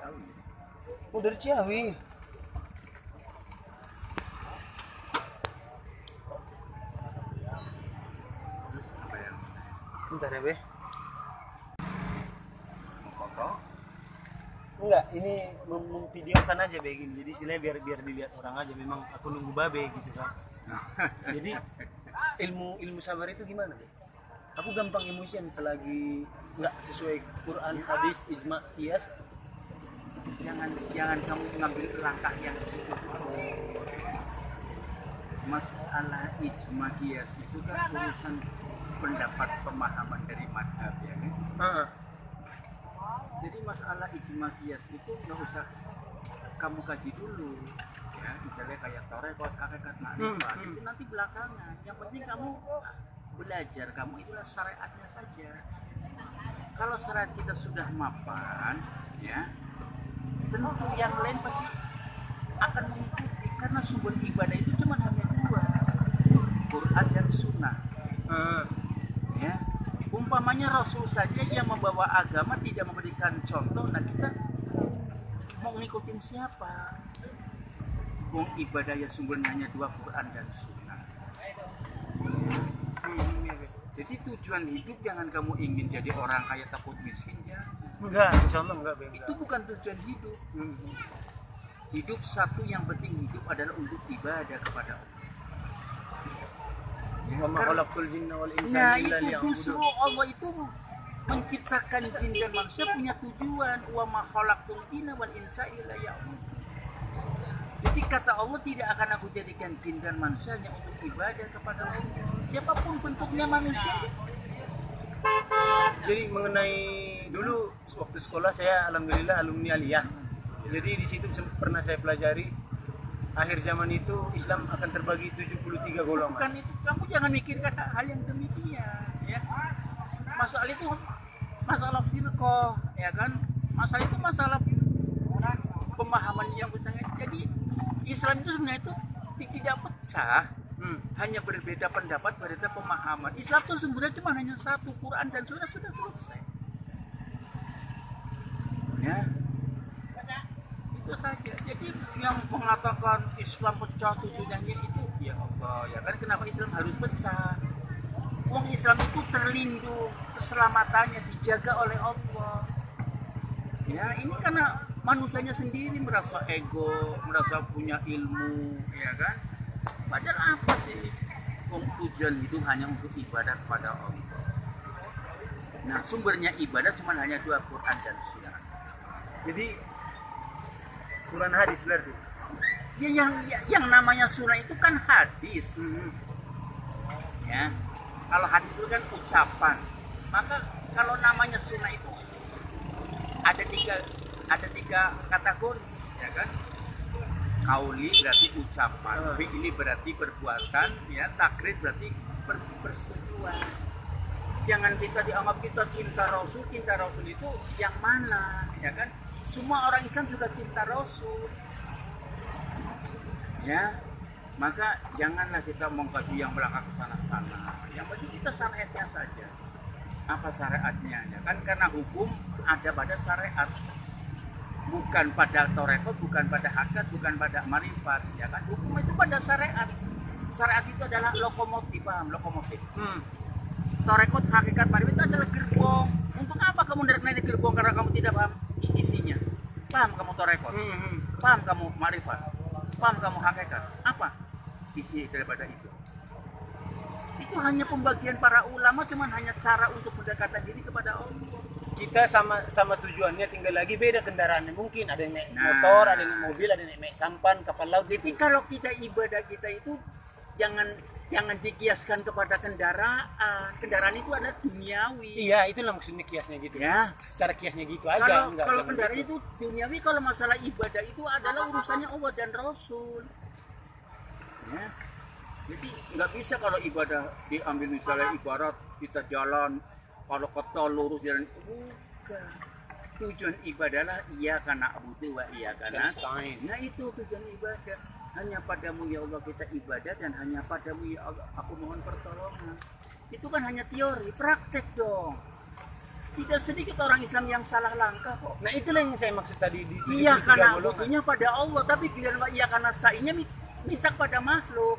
Ciawi. Oh, dari Ciawi. Terus apa yang Bentar ya, Be. mau foto? Enggak, ini memvideokan aja Be gini. Jadi istilahnya biar dilihat orang aja, memang aku nunggu Babe gitu kan. Jadi ilmu sabar itu gimana, Be? Aku gampang emosian selagi nggak sesuai Quran, hadis, ijma, qiyas. Jangan kamu ngambil langkah yang situ. Masalah ijma qiyas itu kan urusan pendapat pemahaman dari madhab ya kan? Heeh. Jadi masalah ijma qiyas itu nggak usah kamu kaji dulu ya, misalnya kayak torekot, hakikat, makrifat itu nanti belakangan. Yang penting kamu belajar, kamu itulah syariatnya saja. Kalau syariat kita sudah mapan ya, tentu yang lain pasti akan mengikuti, karena sumber ibadah itu cuma hanya dua, Quran dan Sunnah. Ya, umpamanya Rasul saja yang membawa agama tidak memberikan contoh, nah kita mau ngikutin siapa? Wong ibadah ya sumbernya hanya dua, Quran dan Sunnah. Jadi tujuan hidup jangan kamu ingin jadi orang kaya takut miskin, jangan. Enggak, insya Allah enggak, Be. Itu bukan tujuan hidup. Hmm. Hidup satu yang penting hidup adalah untuk ibadah kepada Allah. Wa ma khalaqtul jinna wal insa Nah illa itu justru liya'budun. Allah itu menciptakan jin dan manusia punya tujuan. Wa ma khalaqtul jinna wal insa illa liya'budun. Jadi kata Allah, tidak akan aku jadikan jin dan manusia hanya untuk ibadah kepada Allah. Siapapun bentuknya manusia. Jadi mengenai dulu waktu sekolah saya alhamdulillah alumni aliyah. Jadi di situ pernah saya pelajari akhir zaman itu Islam akan terbagi 73 golongan. Bukan itu, kamu jangan mikirkan hal yang demikian ya. Masalah itu masalah firqah ya kan. Masalah itu masalah pemahaman yang besar. Jadi Islam itu sebenarnya itu tidak pecah, hanya berbeda pendapat, berbeda pemahaman. Islam itu sebenarnya cuma hanya satu, Quran dan Sunnah, sudah selesai. Ya, itu saja. Jadi yang mengatakan Islam pecah tujuannya itu ya Allah ya kan, kenapa Islam harus pecah? Wong Islam itu terlindung, keselamatannya dijaga oleh Allah. Ya, ini karena manusianya sendiri merasa ego, merasa punya ilmu, ya kan? Padahal apa sih? Tujuan hidup hanya untuk ibadah kepada Allah. Nah, sumbernya ibadah cuma hanya dua, Quran dan Sunnah. Jadi Quran hadis berarti. Ya, yang namanya Sunnah itu kan hadis. Ya, kalau hadis itu kan ucapan. Maka kalau namanya Sunnah itu ada tiga kategori, ya kan? Kauli berarti ucapan, fi'li berarti perbuatan, ya, takrir berarti persetujuan. Jangan kita dianggap kita cinta Rasul itu yang mana, ya kan? Semua orang Islam juga cinta Rasul. Ya, maka janganlah kita mengkaji yang belakang sana-sana. Yang penting kita syariatnya saja. Apa syariatnya, ya kan? Karena hukum ada pada syariat. Bukan pada torekot, bukan pada hakikat, bukan pada marifat, ya kan? Hukum itu pada syariat. Syariat itu adalah lokomotif, paham? Lokomotif. Torekot, hakikat, marifat itu adalah gerbong. Untuk apa kamu naik gerbong karena kamu tidak paham isinya? Paham kamu torekot? Paham kamu marifat? Paham kamu hakikat? Apa isi daripada itu? Itu hanya pembagian para ulama, cuman hanya cara untuk mendekatkan diri kepada Allah. Kita sama tujuannya, tinggal lagi beda kendaraannya. Mungkin ada yang naik motor, ada yang naik mobil, ada yang naik sampan, kapal laut. Jadi kalau kita ibadah kita itu jangan dikiaskan kepada kendaraan. Kendaraan itu adalah duniawi. Iya, itulah maksudnya kiasnya gitu. Ya. Secara kiasnya gitu aja. Kalau kendaraan itu duniawi, kalau masalah ibadah itu adalah urusannya Allah dan Rasul. Ya. Jadi nggak bisa kalau ibadah diambil misalnya ibarat kita jalan, kalau kota lurus jalan, bukan. Tujuan ibadahlah iya karena abudu wa iya karena. Nah itu tujuan ibadah. Hanya padamu ya Allah kita ibadah, dan hanya padamu ya Allah aku mohon pertolongan. Itu kan hanya teori, praktek dong. Tidak sedikit orang Islam yang salah langkah kok. Nah itulah yang saya maksud tadi di Iya 73 karena golongan. butuhnya pada Allah, tapi giliran iya karena sa'inya minta kepada makhluk.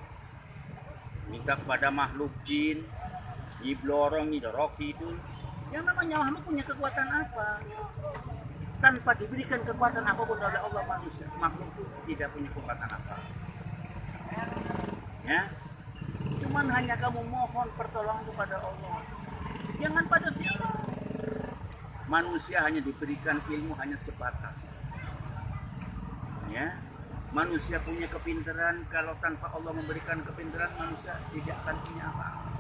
Minta kepada makhluk jin, iblorong, idoroki itu. Yang namanya makhluk punya kekuatan apa? Tanpa diberikan kekuatan apapun oleh Allah, manusia makhluk itu tidak punya kekuatan apa. Ya, cuman hanya kamu mohon pertolongan kepada Allah. Jangan pada siapa. Manusia hanya diberikan ilmu hanya sebatas. Ya, manusia punya kepintaran, kalau tanpa Allah memberikan kepintaran manusia tidak akan punya apa-apa.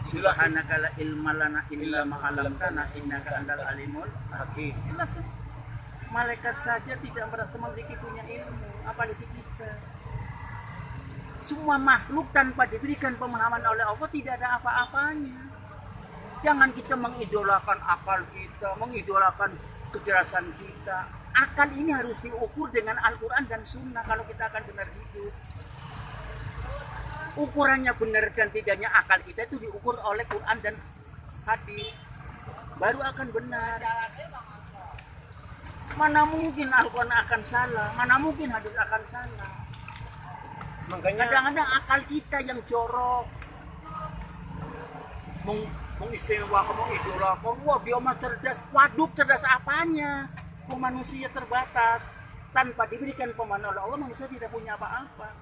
Subhanaka la ilma lana illa ma 'allamtana innaka antal alimul hakim. Jelas kan? Malaikat saja tidak merasa memiliki punya ilmu, apalagi kita. Semua makhluk tanpa diberikan pemahaman oleh Allah tidak ada apa-apanya. Jangan kita mengidolakan akal kita, mengidolakan kecerdasan kita. Akal ini harus diukur dengan Al-Quran dan Sunnah kalau kita akan benar hidup. Ukurannya benar dan tidaknya akal kita itu diukur oleh Quran dan hadis. Baru akan benar. Mana mungkin Al-Quran akan salah, mana mungkin hadis akan salah. Makanya Kadang-kadang akal kita yang jorok. Mengistimewakan, mengidolakan, wah dia mah cerdas. Waduh, cerdas apanya? Manusia terbatas. Tanpa diberikan pemahaman oleh Allah, manusia tidak punya apa-apa.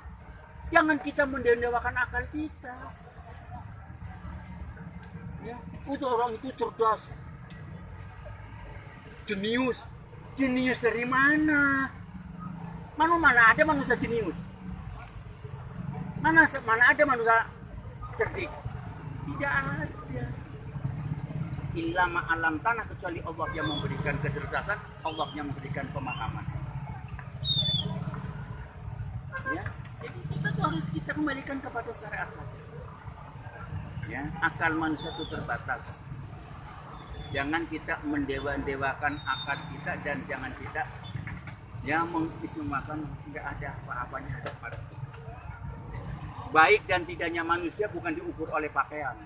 Jangan kita mendewakan akal kita. Ya, itu orang itu cerdas. Jenius. Jenius dari mana? Mana ada manusia jenius? Mana ada manusia cerdik? Tidak ada. Illa ma'alam tanah, kecuali Allah yang memberikan kecerdasan, Allah yang memberikan pemahaman. Ya, jadi kita tuh harus kita kembalikan kepada syariat saja. Ya, akal manusia itu terbatas. Jangan kita mendewa-dewakan akal kita dan jangan kita yang mengistilahkan tidak ada apa-apanya. Baik dan tidaknya manusia bukan diukur oleh pakaian.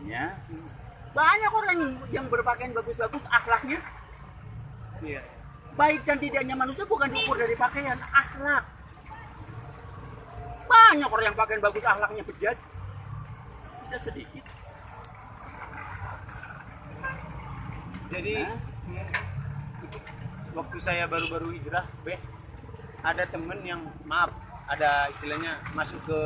Ya, banyak orang yang berpakaian bagus-bagus, akhlaknya. iya. Baik dan tidaknya manusia bukan diukur dari pakaian, akhlak. Banyak orang yang pakaian bagus, akhlaknya bejat. Tidak sedikit. Jadi waktu saya baru-baru hijrah, ada temen yang maaf, ada istilahnya masuk ke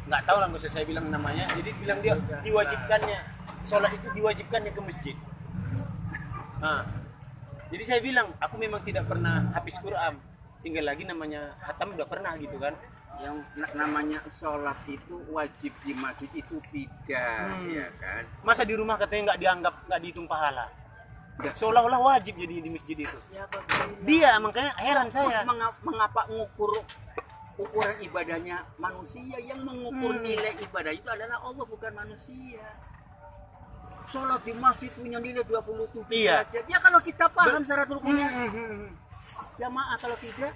nggak tahu lah, nggak usah saya bilang namanya. Jadi bilang dia diwajibkannya sholat itu diwajibkannya ke masjid. Nah, jadi saya bilang aku memang tidak pernah habis Quran, tinggal lagi namanya hatam udah pernah gitu kan. Yang namanya sholat itu wajib di masjid itu tidak, ya kan? Masa di rumah katanya nggak dianggap, nggak dihitung pahala? Seolah-olah wajib jadi di masjid itu. Ya, Dia makanya heran saya. Mengapa ngukur ukuran ibadahnya manusia? Yang mengukur nilai ibadah itu adalah Allah, bukan manusia. Sholat di masjid punya nilai 27 Iya. derajat. Ya kalau kita paham syarat rukunnya jamaah, kalau tidak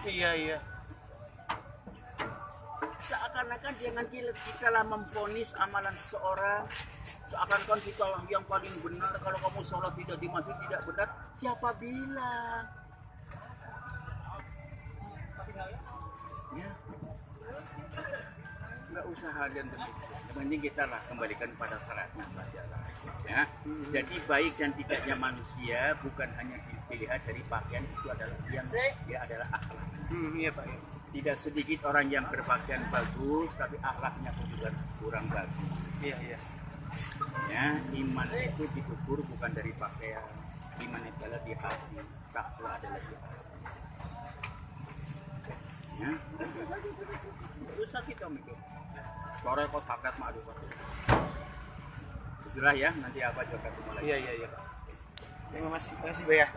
Iya. seakan-akan jangan kita lah memvonis amalan seseorang, seakan-akan kita lah yang paling benar. Kalau kamu sholat tidak di masjid tidak benar, siapa bilang? Ya, nggak usah halian begitu. Yang penting kita lah kembalikan pada syaratnya saja lah. Ya, jadi baik dan tidaknya manusia bukan hanya dilihat dari pakaian, itu adalah yang dia adalah akhlak. Iya Pak. Tidak sedikit orang yang berpakaian bagus tapi akhlaknya pun juga kurang bagus. Iya. Ya, iman itu diukur bukan dari pakaian. Iman itu adalah di hati, takwa adalah di hati. Ya, usah kita mikir. Sore kok pakat madu waktu. Itulah ya, nanti apa juga ketemu lagi. Iya. Terima kasih Pak ya.